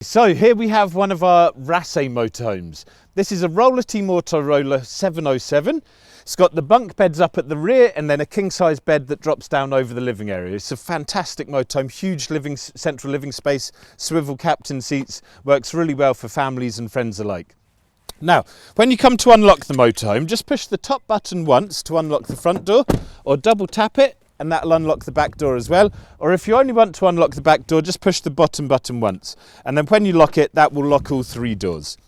So here we have one of our Rassay motorhomes. This is a Rollerteam Autoroller 707. It's got the bunk beds up at the rear and then a king-size bed that drops down over the living area. It's a fantastic motorhome, huge central living space, swivel captain seats, works really well for families and friends alike. Now, when you come to unlock the motorhome, just push the top button once to unlock the front door, or double tap it and that'll unlock the back door as well. Or if you only want to unlock the back door, just push the bottom button once. And then when you lock it, that will lock all three doors.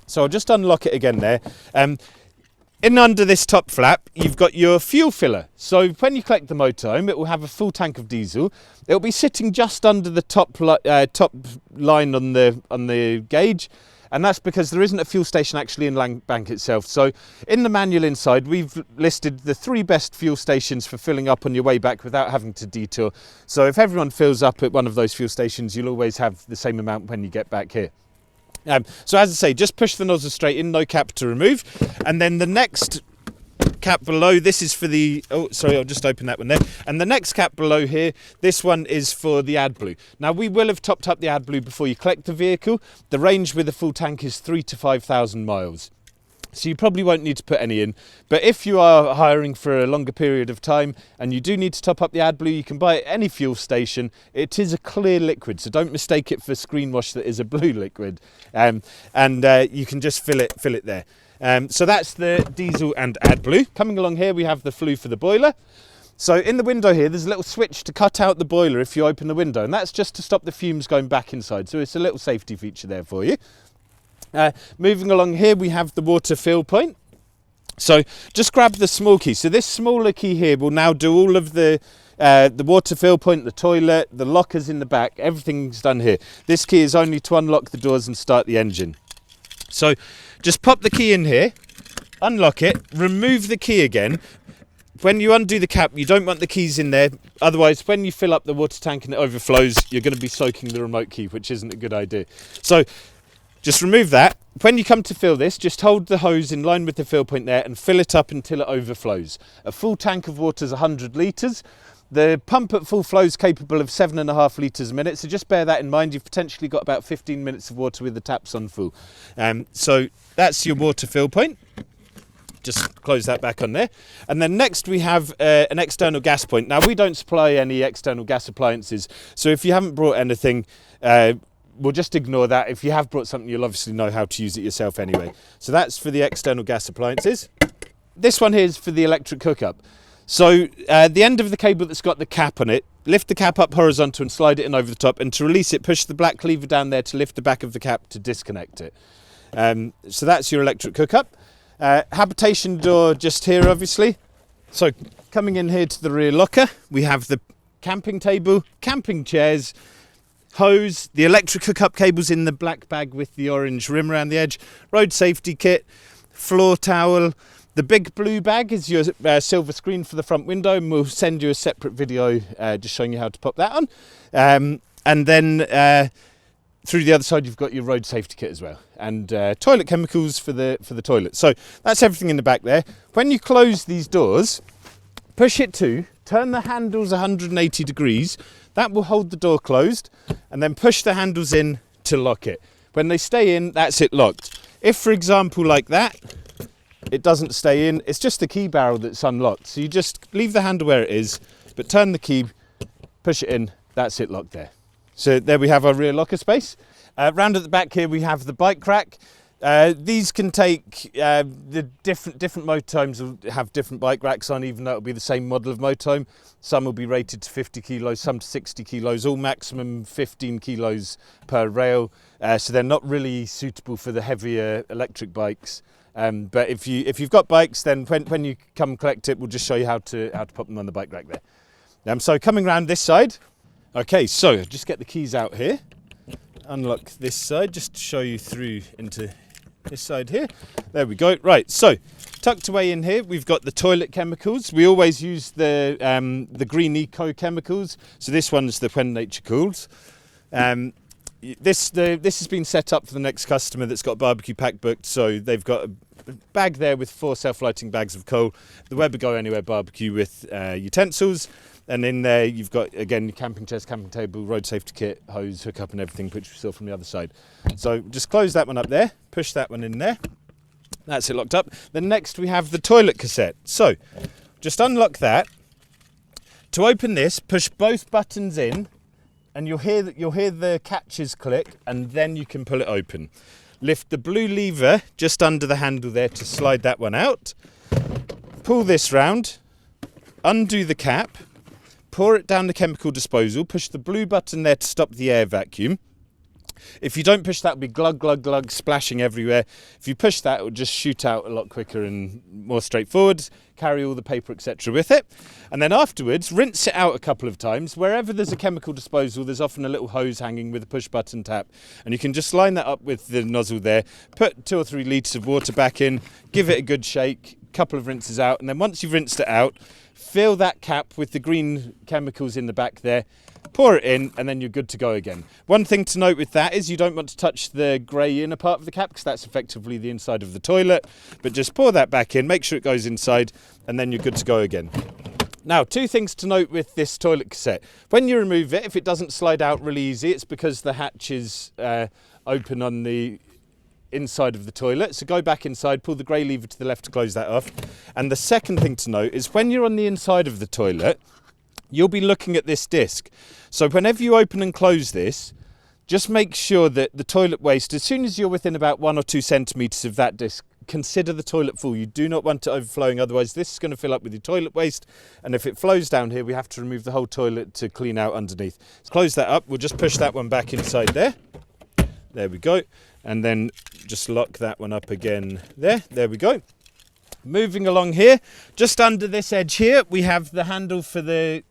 So I'll just unlock it again there. In under this top flap, you've got your fuel filler. So when you collect the motorhome, it will have a full tank of diesel. It'll be sitting just under the top line on the gauge. And that's because there isn't a fuel station actually in Handbrake itself. So in the manual inside, we've listed the 3 best fuel stations for filling up on your way back without having to detour. So if everyone fills up at one of those fuel stations, you'll always have the same amount when you get back here. So as I say, just push the nozzle straight in, no cap to remove. And then the next cap below, this is for the, oh sorry, I'll just open that one there. And the next cap below here, this one is for the Adblue. Now we will have topped up the Adblue before you collect the vehicle. The range with a full tank is 3,000 to 5,000 miles. So you probably won't need to put any in. But if you are hiring for a longer period of time and you do need to top up the Adblue, you can buy it at any fuel station. It is a clear liquid, so don't mistake it for screen wash that is a blue liquid. And you can just fill it there. So that's the diesel and Adblue. Coming along here, we have the Flue for the boiler. So in the window here, there's a little switch to cut out the boiler if you open the window, and that's just to stop the fumes going back inside. So it's a little safety feature there for you. Moving along here, we have the water fill point. So just grab the small key. So this smaller key here will now do all of the water fill point, the toilet, the lockers in the back, everything's done here. This key is only to unlock the doors and start the engine. So just pop the key in here, unlock it, remove the key again. When you undo the cap, you don't want the keys in there. Otherwise, when you fill up the water tank and it overflows, you're going to be soaking the remote key, which isn't a good idea. So just remove that. When you come to fill this, just hold the hose in line with the fill point there and fill it up until it overflows. A full tank of water is 100 litres. The pump at full flow is capable of 7.5 litres a minute, so just bear that in mind. You've potentially got about 15 minutes of water with the taps on full. So that's your water fill point. Just close that back on there. And then next we have an external gas point. Now we don't supply any external gas appliances, so if you haven't brought anything, we'll just ignore that. If you have brought something, you'll obviously know how to use it yourself anyway. So that's for the external gas appliances. This one here is for the electric hookup. So the end of the cable that's got the cap on it, lift the cap up horizontal and slide it in over the top, and to release it, push the black lever down there to lift the back of the cap to disconnect it. So that's your electric hookup. Habitation door just here, obviously. So coming in here to the rear locker, we have the camping table, camping chairs, hose, the electric hookup cables in the black bag with the orange rim around the edge, road safety kit, floor towel. The big blue bag is your silver screen for the front window, and we'll send you a separate video just showing you how to pop that on. And then through the other side, you've got your road safety kit as well, and toilet chemicals for the toilet. So that's everything in the back there. When you close these doors, push it to, turn the handles 180 degrees. That will hold the door closed, and then push the handles in to lock it. When they stay in, that's it locked. If, for example, like that, it doesn't stay in, it's just the key barrel that's unlocked. So you just leave the handle where it is, but turn the key, push it in, that's it locked there. So there we have our rear locker space. Round at the back here we have the bike rack. These can take, the different motorhomes will have different bike racks on, even though it'll be the same model of motorhome. Some will be rated to 50 kilos, some to 60 kilos, all maximum 15 kilos per rail. So they're not really suitable for the heavier electric bikes. But if you've got bikes, then when you come collect it, we'll just show you how to pop them on the bike rack there. So coming around this side. Okay, so just get the keys out here. Unlock this side, just to show you through into this side here. There we go. Right, so tucked away in here, we've got the toilet chemicals. We always use the green eco chemicals. So this one's the When Nature Cools. This has been set up for the next customer that's got a barbecue pack booked. So they've got a bag there with 4 self-lighting bags of coal. The Weber Go Anywhere barbecue with utensils. And in there you've got, again, your camping chest, camping table, road safety kit, hose, hookup and everything, which we saw from the other side. So just close that one up there, push that one in there. That's it locked up. Then next we have the toilet cassette. So just unlock that. To open this, push both buttons in and you'll hear the catches click, and then you can pull it open. Lift the blue lever just under the handle there to slide that one out. Pull this round, undo the cap, pour it down the chemical disposal, push the blue button there to stop the air vacuum. If you don't push that, it'll be glug, glug, glug, splashing everywhere. If you push that, it will just shoot out a lot quicker and more straightforward, carry all the paper, etc. with it. And then afterwards, rinse it out a couple of times. Wherever there's a chemical disposal, there's often a little hose hanging with a push button tap. And you can just line that up with the nozzle there, put 2 or 3 litres of water back in, give it a good shake, couple of rinses out. And then once you've rinsed it out, fill that cap with the green chemicals in the back there, pour it in, and then you're good to go again. One thing to note with that is you don't want to touch the grey inner part of the cap because that's effectively the inside of the toilet, but just pour that back in, make sure it goes inside, and then you're good to go again. Now, 2 things to note with this toilet cassette. When you remove it, if it doesn't slide out really easy, it's because the hatch is open on the inside of the toilet. So go back inside, pull the grey lever to the left to close that off. And the second thing to note is when you're on the inside of the toilet, you'll be looking at this disc. So whenever you open and close this, just make sure that the toilet waste, as soon as you're within about 1 or 2 centimetres of that disc, consider the toilet full. You do not want it overflowing, otherwise this is going to fill up with your toilet waste, and if it flows down here, we have to remove the whole toilet to clean out underneath. So close that up, we'll just push that one back inside there. There we go. And then just lock that one up again there. There we go. Moving along here, just under this edge here, we have the handle for the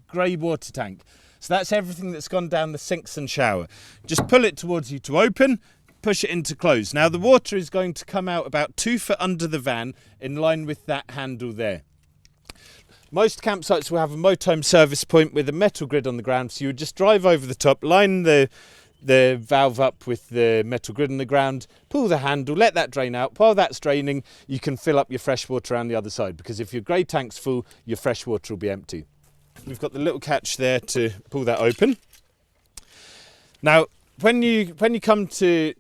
grey water tank. So that's everything that's gone down the sinks and shower. Just pull it towards you to open, push it into close. Now the water is going to come out about 2 foot under the van in line with that handle there. Most campsites will have a motorhome service point with a metal grid on the ground, so you would just drive over the top, line the valve up with the metal grid on the ground, pull the handle, let that drain out. While that's draining, you can fill up your fresh water around the other side, because if your grey tank's full, your fresh water will be empty. We've got the little catch there to pull that open. Now, when you come to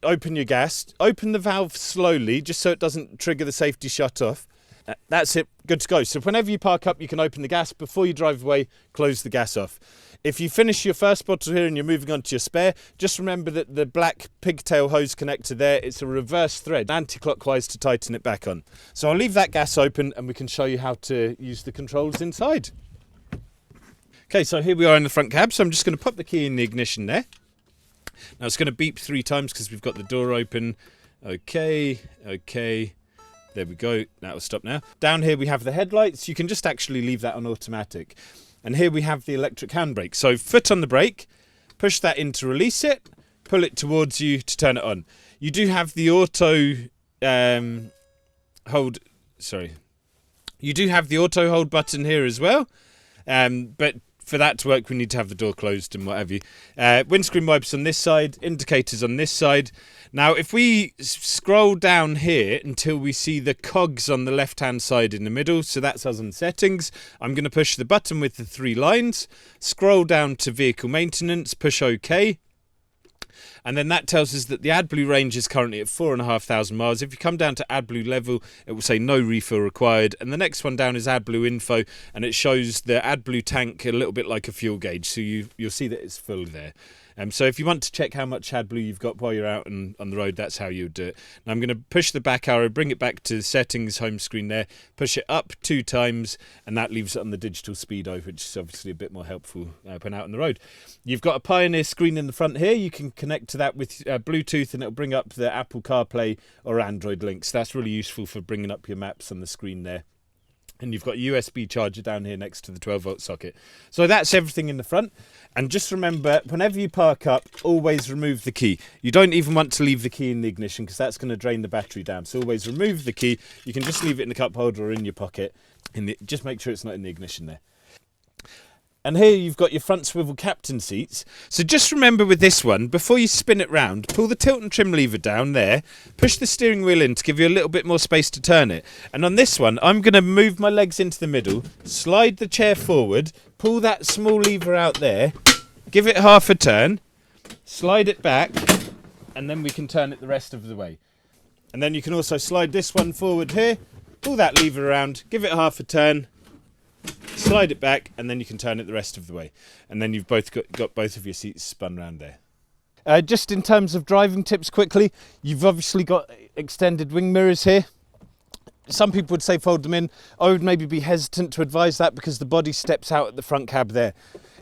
open your gas, open the valve slowly, just so it doesn't trigger the safety shut off. That's it, good to go. So whenever you park up, you can open the gas. Before you drive away, close the gas off. If you finish your first bottle here and you're moving on to your spare, just remember that the black pigtail hose connector there, it's a reverse thread, anti-clockwise to tighten it back on. So I'll leave that gas open and we can show you how to use the controls inside. Okay, so here we are in the front cab. So I'm just going to pop the key in the ignition there. Now it's going to beep 3 times because we've got the door open. Okay. There we go. That will stop now. Down here we have the headlights. You can just actually leave that on automatic. And here we have the electric handbrake. So foot on the brake, push that in to release it, pull it towards you to turn it on. You do have the auto hold. Sorry. You do have the auto hold button here as well. But for that to work, we need to have the door closed and what have you. Windscreen wipers on this side, indicators on this side. Now, if we scroll down here until we see the cogs on the left-hand side in the middle, so that's us on settings, I'm going to push the button with the 3 lines, scroll down to vehicle maintenance, push OK. And then that tells us that the Adblue range is currently at 4,500 miles. If you come down to Adblue level, it will say no refill required. And the next one down is Adblue info, and it shows the Adblue tank a little bit like a fuel gauge. So you'll see that it's full there. So if you want to check how much Adblue you've got while you're out and on the road, that's how you would do it. Now I'm going to push the back arrow, bring it back to the settings home screen there, push it up 2 times, and that leaves it on the digital speedo, which is obviously a bit more helpful when out on the road. You've got a Pioneer screen in the front here. You can connect to that with Bluetooth, and it'll bring up the Apple CarPlay or Android links. That's really useful for bringing up your maps on the screen there. And you've got a USB charger down here next to the 12-volt socket. So that's everything in the front. And just remember, whenever you park up, always remove the key. You don't even want to leave the key in the ignition because that's going to drain the battery down. So always remove the key. You can just leave it in the cup holder or in your pocket. Just make sure it's not in the ignition there. And here you've got your front swivel captain seats. So just remember with this one, before you spin it round, pull the tilt and trim lever down there, push the steering wheel in to give you a little bit more space to turn it. And on this one, I'm going to move my legs into the middle, slide the chair forward, pull that small lever out there, give it half a turn, slide it back, and then we can turn it the rest of the way. And then you can also slide this one forward here, pull that lever around, give it half a turn, slide it back, and then you can turn it the rest of the way. And then you've both got both of your seats spun round there. Just in terms of driving tips quickly, you've obviously got extended wing mirrors here. Some people would say fold them in. I would maybe be hesitant to advise that because the body steps out at the front cab there.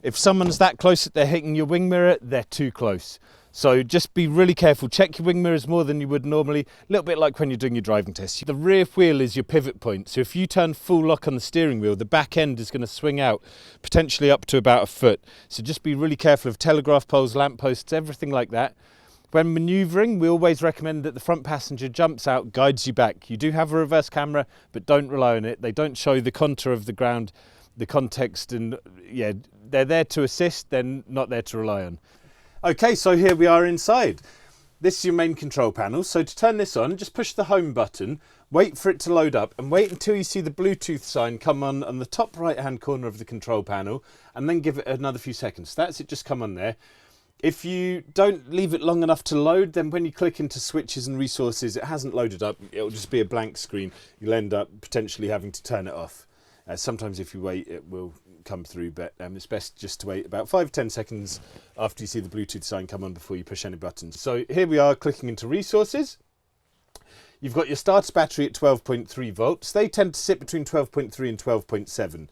If someone's that close that they're hitting your wing mirror, they're too close. So just be really careful. Check your wing mirrors more than you would normally. A little bit like when you're doing your driving test. The rear wheel is your pivot point. So if you turn full lock on the steering wheel, the back end is going to swing out potentially up to about a foot. So just be really careful of telegraph poles, lamp posts, everything like that. When manoeuvring, we always recommend that the front passenger jumps out, guides you back. You do have a reverse camera, but don't rely on it. They don't show the contour of the ground, the context, and yeah, they're there to assist, they're not there to rely on. Okay, so here we are inside. This is your main control panel. So to turn this on, just push the home button, wait for it to load up, and wait until you see the Bluetooth sign come on the top right-hand corner of the control panel, and then give it another few seconds. That's it, just come on there. If you don't leave it long enough to load, then when you click into switches and resources, it hasn't loaded up. It'll just be a blank screen. You'll end up potentially having to turn it off. Sometimes if you wait, it will come through, but it's best just to wait about 5-10 seconds after you see the Bluetooth sign come on before you push any buttons. So here we are clicking into resources. You've got your starter battery at 12.3 volts. They tend to sit between 12.3 and 12.7.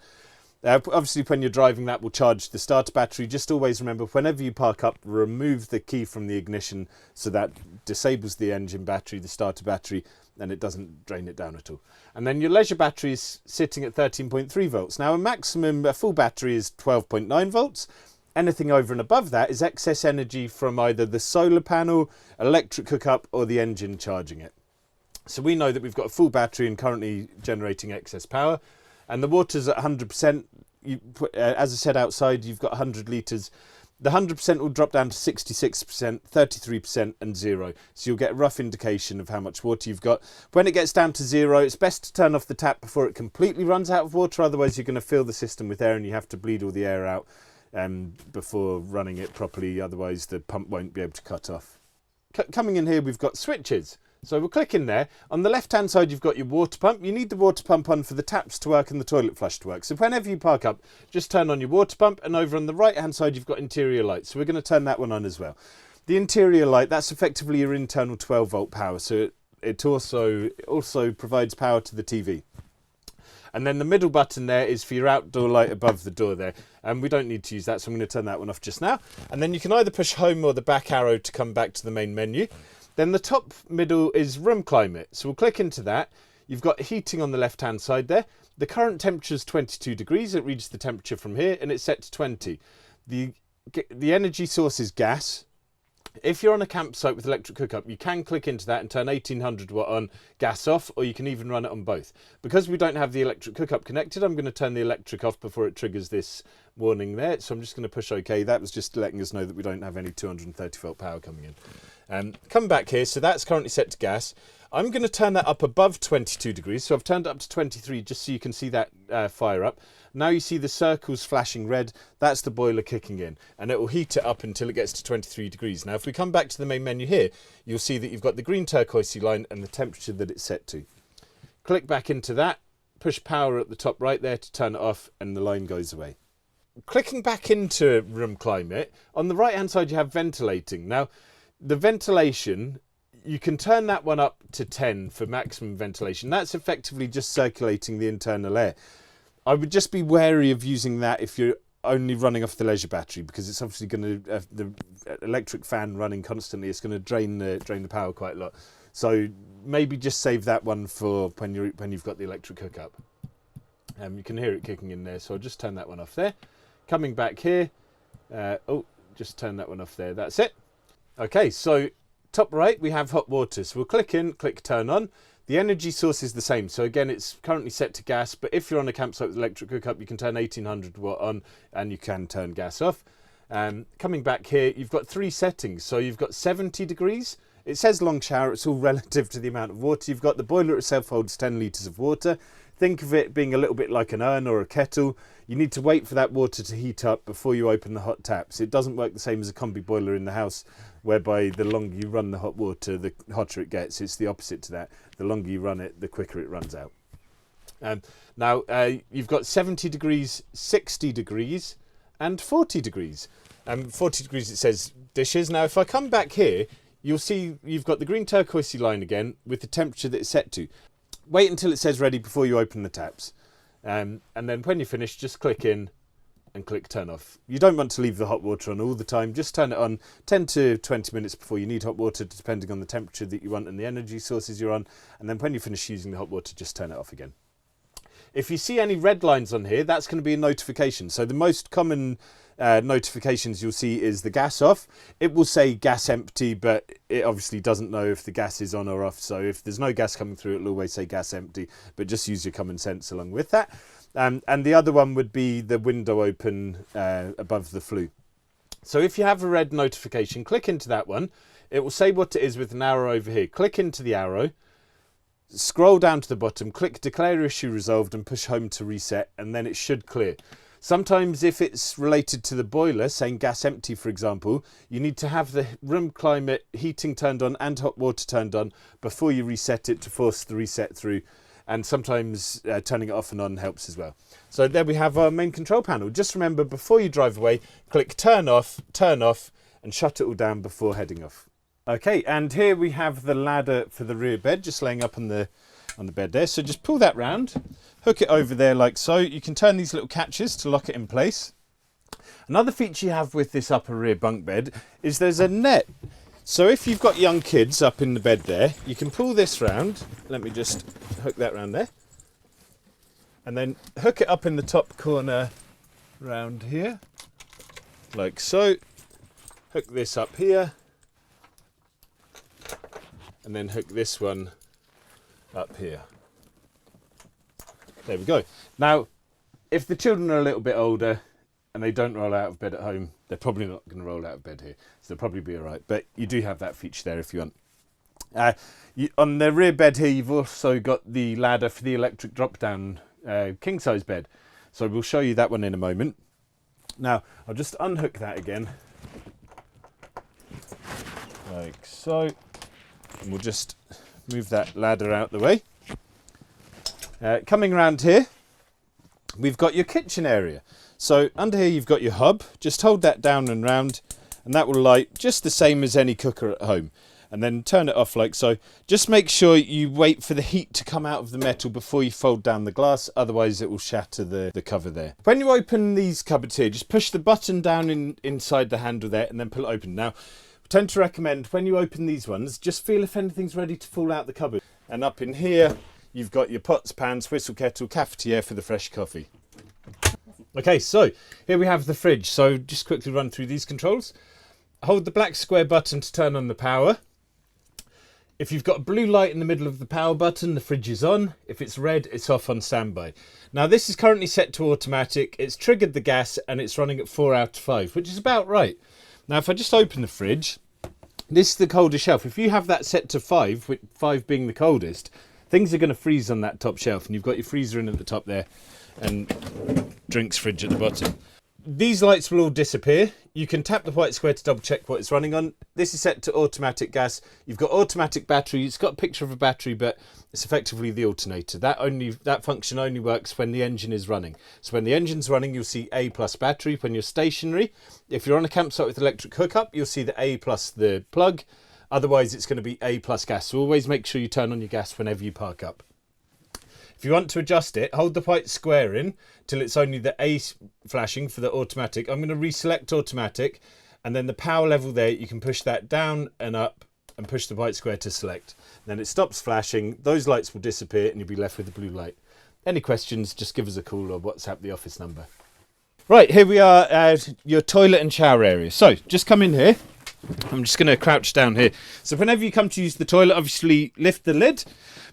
Obviously when you're driving, that will charge the starter battery. Just always remember, whenever you park up, remove the key from the ignition, so that disables the engine battery, the starter battery, and it doesn't drain it down at all. And then your leisure battery is sitting at 13.3 volts. Now a full battery is 12.9 volts. Anything over and above that is excess energy from either the solar panel, electric hookup, or the engine charging it. So we know that we've got a full battery and currently generating excess power. And the water's at 100%. As I said outside, you've got 100 litres. The 100% will drop down to 66%, 33% and 0. So you'll get a rough indication of how much water you've got. When it gets down to 0, it's best to turn off the tap before it completely runs out of water. Otherwise, you're going to fill the system with air and you have to bleed all the air out before running it properly. Otherwise, the pump won't be able to cut off. Coming in here, we've got switches. So we'll click in there. On the left-hand side, you've got your water pump. You need the water pump on for the taps to work and the toilet flush to work. So whenever you park up, just turn on your water pump. And over on the right-hand side, you've got interior lights. So we're going to turn that one on as well. The interior light, that's effectively your internal 12-volt power. So it also provides power to the TV. And then the middle button there is for your outdoor light above the door there. And we don't need to use that, so I'm going to turn that one off just now. And then you can either push home or the back arrow to come back to the main menu. Then the top middle is room climate. So we'll click into that. You've got heating on the left-hand side there. The current temperature is 22 degrees. It reads the temperature from here and it's set to 20. The energy source is gas. If you're on a campsite with electric hookup, you can click into that and turn 1800 watt on, gas off, or you can even run it on both. Because we don't have the electric hookup connected, I'm going to turn the electric off before it triggers this warning there. So I'm just going to push OK. That was just letting us know that we don't have any 230 volt power coming in. Come back here, so that's currently set to gas. I'm going to turn that up above 22 degrees, so I've turned it up to 23 just so you can see that fire up. Now you see the circles flashing red, that's the boiler kicking in, and it will heat it up until it gets to 23 degrees. Now if we come back to the main menu here, you'll see that you've got the green turquoisey line and the temperature that it's set to. Click back into that, push power at the top right there to turn it off, and the line goes away. Clicking back into room climate, on the right hand side you have ventilating. Now the ventilation, you can turn that one up to 10 for maximum ventilation. That's effectively just circulating the internal air. I would just be wary of using that if you're only running off the leisure battery, because it's obviously going to the electric fan running constantly. It's going to drain the power quite a lot. So maybe just save that one for when you've got the electric hookup. You can hear it kicking in there, so I'll just turn that one off there. Coming back here, just turn that one off there. That's it. Okay, so top right we have hot water. So we'll click in, click turn on. The energy source is the same. So again, it's currently set to gas, but if you're on a campsite with electric hookup, you can turn 1800 watt on and you can turn gas off. Coming back here, you've got 3 settings. So you've got 70 degrees. It says long shower, it's all relative to the amount of water. You've got the boiler itself holds 10 litres of water. Think of it being a little bit like an urn or a kettle. You need to wait for that water to heat up before you open the hot taps. It doesn't work the same as a combi boiler in the house, whereby the longer you run the hot water, the hotter it gets. It's the opposite to that. The longer you run it, the quicker it runs out. Now, you've got 70 degrees, 60 degrees, and 40 degrees. 40 degrees, it says dishes. Now, if I come back here, you'll see you've got the green turquoisey line again with the temperature that it's set to. Wait until it says ready before you open the taps. And then when you're finished, just click in and click turn off. You don't want to leave the hot water on all the time. Just turn it on 10 to 20 minutes before you need hot water, depending on the temperature that you want and the energy sources you're on. And then when you finish using the hot water, just turn it off again. If you see any red lines on here, that's going to be a notification. So the most common notifications you'll see is the gas off. It will say gas empty, but it obviously doesn't know if the gas is on or off. So if there's no gas coming through, it'll always say gas empty, but just use your common sense along with that. And the other one would be the window open above the flue. So if you have a red notification, click into that one. It will say what it is with an arrow over here. Click into the arrow, scroll down to the bottom, click declare issue resolved and push home to reset, and then it should clear. Sometimes if it's related to the boiler, saying gas empty, for example, you need to have the room climate heating turned on and hot water turned on before you reset it to force the reset through. And sometimes turning it off and on helps as well. So there we have our main control panel. Just remember, before you drive away, click turn off, and shut it all down before heading off. Okay, and here we have the ladder for the rear bed, just laying up on the bed there. So just pull that round, hook it over there like so. You can turn these little catches to lock it in place. Another feature you have with this upper rear bunk bed is there's a net. So if you've got young kids up in the bed there, you can pull this round. Let me just hook that round there. And then hook it up in the top corner round here, like so. Hook this up here. And then hook this one up here. There we go. Now, if the children are a little bit older and they don't roll out of bed at home, they're probably not going to roll out of bed here. So they'll probably be all right. But you do have that feature there if you want. On the rear bed here, you've also got the ladder for the electric drop-down king-size bed. So we'll show you that one in a moment. Now, I'll just unhook that again. Like so. And we'll just move that ladder out the way. Coming around here, we've got your kitchen area. So under here you've got your hob. Just hold that down and round and that will light just the same as any cooker at home. And then turn it off like so. Just make sure you wait for the heat to come out of the metal before you fold down the glass, otherwise it will shatter the cover there. When you open these cupboards here, just push the button down inside the handle there and then pull it open. Now, tend to recommend when you open these ones, just feel if anything's ready to fall out the cupboard. And up in here, you've got your pots, pans, whistle kettle, cafetiere for the fresh coffee. Okay, so here we have the fridge. So just quickly run through these controls. Hold the black square button to turn on the power. If you've got a blue light in the middle of the power button, the fridge is on. If it's red, it's off on standby. Now this is currently set to automatic. It's triggered the gas and it's running at 4 out of 5, which is about right. Now, if I just open the fridge, this is the coldest shelf. If you have that set to 5, with 5 being the coldest, things are going to freeze on that top shelf. And you've got your freezer in at the top there and drinks fridge at the bottom. These lights will all disappear. You can tap the white square to double check what it's running on. This is set to automatic gas. You've got automatic battery. It's got a picture of a battery, but it's effectively the alternator. That function only works when the engine is running. So when the engine's running, you'll see A plus battery. When you're stationary, if you're on a campsite with electric hookup, you'll see the A plus the plug. Otherwise, it's going to be A plus gas. So always make sure you turn on your gas whenever you park up. If you want to adjust it, hold the white square in till it's only the A flashing for the automatic. I'm going to reselect automatic, and then the power level there, you can push that down and up and push the white square to select. Then it stops flashing, those lights will disappear and you'll be left with the blue light. Any questions, just give us a call or WhatsApp the office number. Right, here we are at your toilet and shower area. So just come in here. I'm just going to crouch down here. So whenever you come to use the toilet, obviously lift the lid,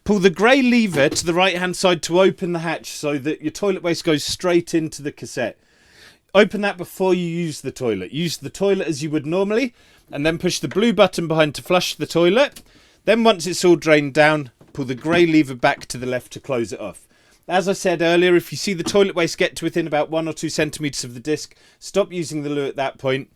pull the grey lever to the right hand side to open the hatch so that your toilet waste goes straight into the cassette. Open that before you use the toilet. Use the toilet as you would normally, and then push the blue button behind to flush the toilet. Then once it's all drained down, pull the grey lever back to the left to close it off. As I said earlier, if you see the toilet waste get to within about 1 or 2 centimetres of the disc, stop using the loo at that point.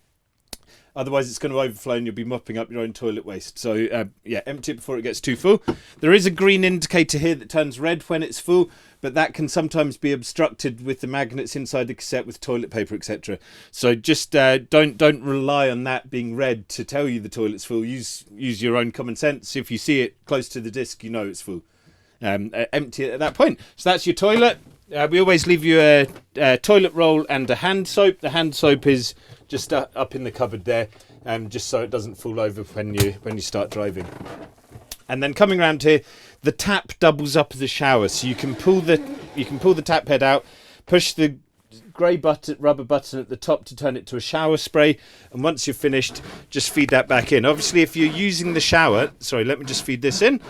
Otherwise it's going to overflow and you'll be mopping up your own toilet waste. So yeah, empty it before it gets too full. There is a green indicator here that turns red when it's full, but that can sometimes be obstructed with the magnets inside the cassette with toilet paper, etc. So just don't rely on that being red to tell you the toilet's full. Use your own common sense. If you see it close to the disc, you know it's full. Empty it at that point. So that's your toilet. We always leave you a toilet roll and a hand soap. The hand soap is just up in the cupboard there, just so it doesn't fall over when you start driving. And then coming around here, the tap doubles up as a shower, so you can pull the tap head out, push the grey rubber button at the top to turn it to a shower spray, and once you're finished, just feed that back in. Obviously, if you're using the shower, sorry, let me just feed this in.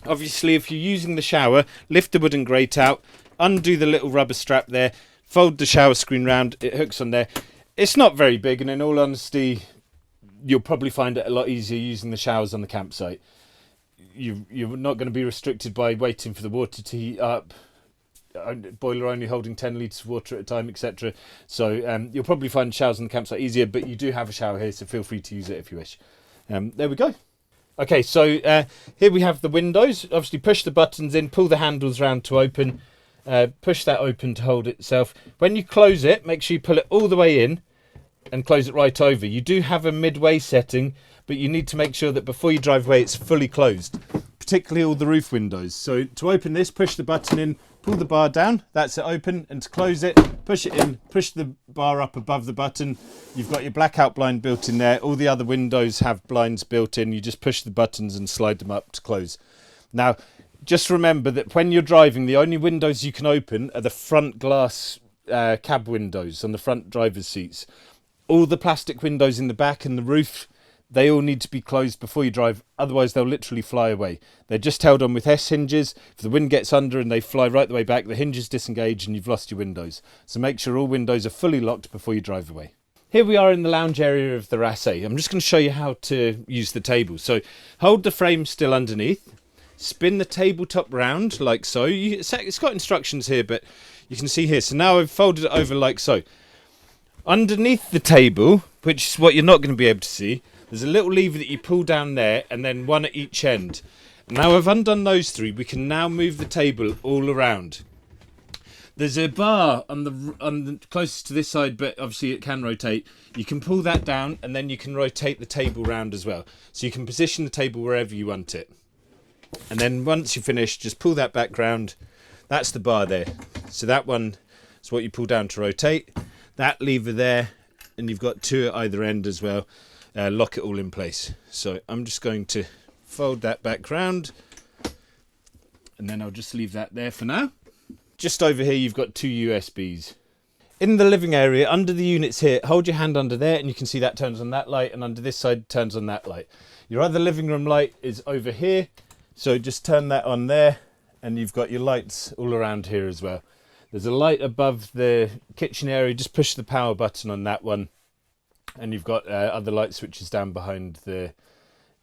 Obviously, if you're using the shower, lift the wooden grate out, undo the little rubber strap there, fold the shower screen round, it hooks on there. It's not very big, and in all honesty, you'll probably find it a lot easier using the showers on the campsite. You're not going to be restricted by waiting for the water to heat up, boiler only holding 10 litres of water at a time, etc. So you'll probably find showers on the campsite easier, but you do have a shower here, so feel free to use it if you wish. There we go. Okay, so here we have the windows. Obviously push the buttons in, pull the handles round to open, push that open to hold itself. When you close it, make sure you pull it all the way in and close it right over. You do have a midway setting, but you need to make sure that before you drive away it's fully closed, particularly all the roof windows. So to open this, push the button in, pull the bar down, that's it open, and to close it, push it in, push the bar up above the button. You've got your blackout blind built in there. All the other windows have blinds built in. You just push the buttons and slide them up to close. Now, just remember that when you're driving, the only windows you can open are the front glass cab windows on the front driver's seats. All the plastic windows in the back and the roof, they all need to be closed before you drive, otherwise they'll literally fly away. They're just held on with S-hinges. If the wind gets under and they fly right the way back, the hinges disengage and you've lost your windows. So make sure all windows are fully locked before you drive away. Here we are in the lounge area of the Rassay. I'm just going to show you how to use the table. So hold the frame still underneath, spin the tabletop round like so. It's got instructions here, but you can see here. So now I've folded it over like so. Underneath the table, which is what you're not going to be able to see, there's a little lever that you pull down there and then one at each end. Now I've undone those three. We can now move the table all around. There's a bar on the closest to this side, but obviously it can rotate. You can pull that down and then you can rotate the table round as well. So you can position the table wherever you want it. And then once you're finished, just pull that back round. That's the bar there. So that one is what you pull down to rotate. That lever there, and you've got two at either end as well. Lock it all in place. So I'm just going to fold that back round, and then I'll just leave that there for now. Just over here you've got two USBs. In the living area, under the units here, hold your hand under there and you can see that turns on that light, and under this side turns on that light. Your other living room light is over here, so just turn that on there and you've got your lights all around here as well. There's a light above the kitchen area, just push the power button on that one. And you've got other light switches down behind the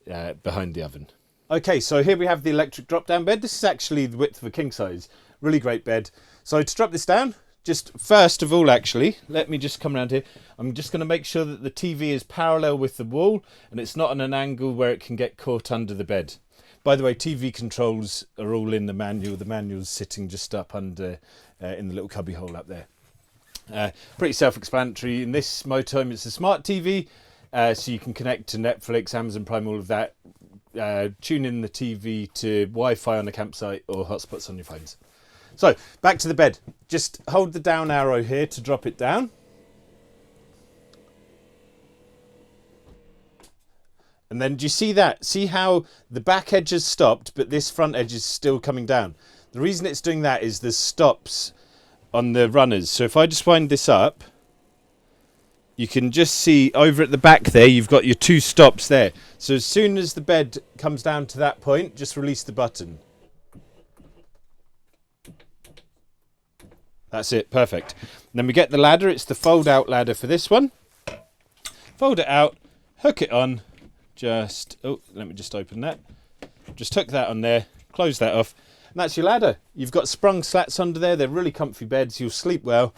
oven. Okay, so here we have the electric drop-down bed. This is actually the width of a king size. Really great bed. So to drop this down, just first of all, actually, let me just come around here. I'm just going to make sure that the TV is parallel with the wall and it's not on an angle where it can get caught under the bed. By the way, TV controls are all in the manual. The manual's sitting just up under in the little cubby hole up there. Pretty self-explanatory. In this motorhome, it's a smart TV, so you can connect to Netflix, Amazon Prime, all of that. Tune in the TV to Wi-Fi on the campsite or hotspots on your phones. So back to the bed. Just hold the down arrow here to drop it down. And then do you see that? See how the back edge has stopped, but this front edge is still coming down? The reason it's doing that is there's stops on the runners. So if I just wind this up, you can just see over at the back there, you've got your 2 stops there. So as soon as the bed comes down to that point, just release the button. That's it, perfect. And then we get the ladder. It's the fold out ladder for this one. Fold it out, hook it on, let me just open that. Just hook that on there, close that off, and that's your ladder. You've got sprung slats under there. They're really comfy beds. You'll sleep well.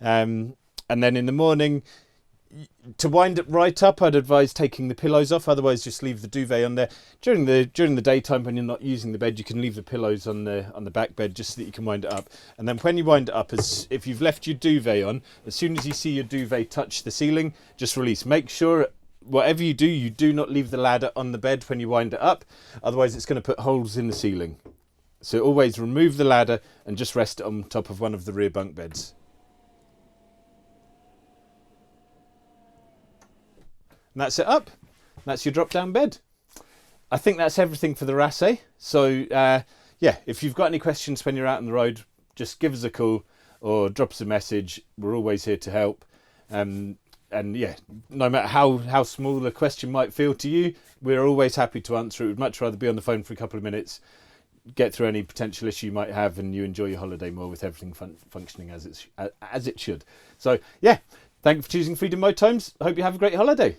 And then in the morning, to wind it right up, I'd advise taking the pillows off. Otherwise, just leave the duvet on there. During the daytime, when you're not using the bed, you can leave the pillows on the back bed just so that you can wind it up. And then when you wind it up, if you've left your duvet on, as soon as you see your duvet touch the ceiling, just release. Make sure whatever you do not leave the ladder on the bed when you wind it up. Otherwise, it's going to put holes in the ceiling. So always remove the ladder and just rest it on top of one of the rear bunk beds. And that's it up. That's your drop down bed. I think that's everything for the Rassay. So yeah, if you've got any questions when you're out on the road, just give us a call or drop us a message. We're always here to help. And yeah, no matter how small a question might feel to you, we're always happy to answer it. We'd much rather be on the phone for a couple of minutes, get through any potential issue you might have, and you enjoy your holiday more with everything functioning as it should. So yeah, thank you for choosing Freedom Motorhomes. Hope you have a great holiday.